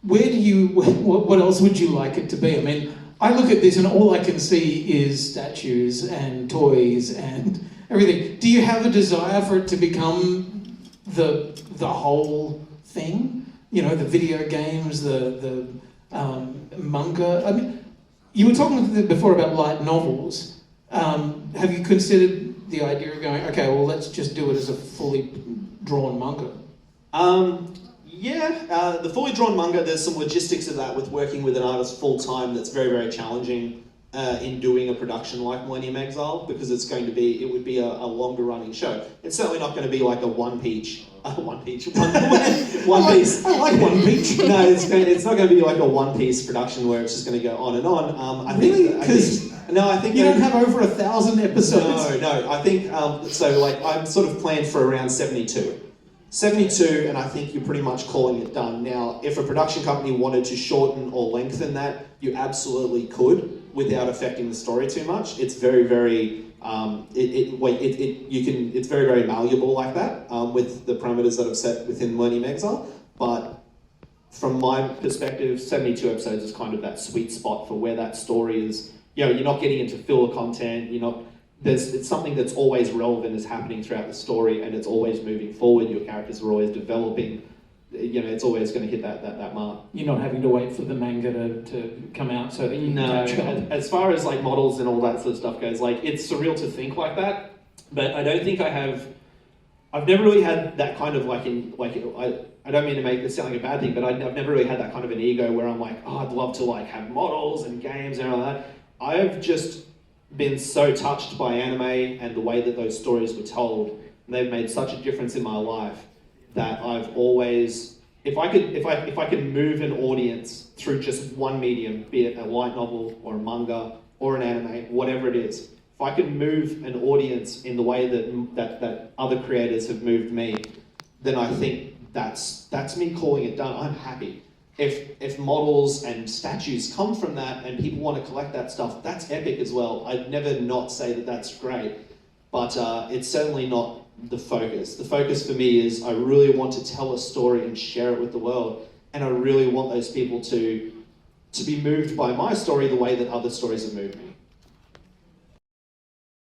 where do you, what else would you like it to be? I mean, I look at this and all I can see is statues and toys and everything. Do you have a desire for it to become the whole thing? You know, the video games, the manga. I mean, you were talking before about light novels. Have you considered the idea of going, okay, well, let's just do it as a fully drawn manga? The fully drawn manga, there's some logistics of that with working with an artist full time that's very, very challenging in doing a production like Millennium Exile, because it would be a longer running show. It's certainly not going to be like a one piece. I like One Piece. No, it's not going to be like a one piece production where it's just going to go on and on. I think you don't have over 1,000 episodes. No. I think so. Like I'm sort of planned for around 72. 72, and I think you're pretty much calling it done. Now, if a production company wanted to shorten or lengthen that, you absolutely could without affecting the story too much. It's very, very, it's very, very malleable like that with the parameters that I've set within Millennium Exile. But from my perspective, 72 episodes is kind of that sweet spot for where that story is. You know, you're not getting into filler content. It's something that's always relevant, is happening throughout the story, and it's always moving forward. Your characters are always developing. It's always going to hit that mark. You're not having to wait for the manga to come out so that you can catch up. As far as like models and all that sort of stuff goes, like it's surreal to think like that, but I don't think I've never really had that kind of I don't mean to make this sound like a bad thing, but I've never really had that kind of an ego where I'm like, oh, I'd love to like have models and games and all that. I've just been so touched by anime and the way that those stories were told, and they've made such a difference in my life that I've always, if I could move an audience through just one medium, be it a light novel or a manga or an anime, whatever it is, if I could move an audience in the way that other creators have moved me, then I think that's me calling it done. I'm happy. If models and statues come from that and people want to collect that stuff, that's epic as well. I'd never not say that that's great, but it's certainly not the focus. The focus for me is I really want to tell a story and share it with the world, and I really want those people to be moved by my story the way that other stories have moved me.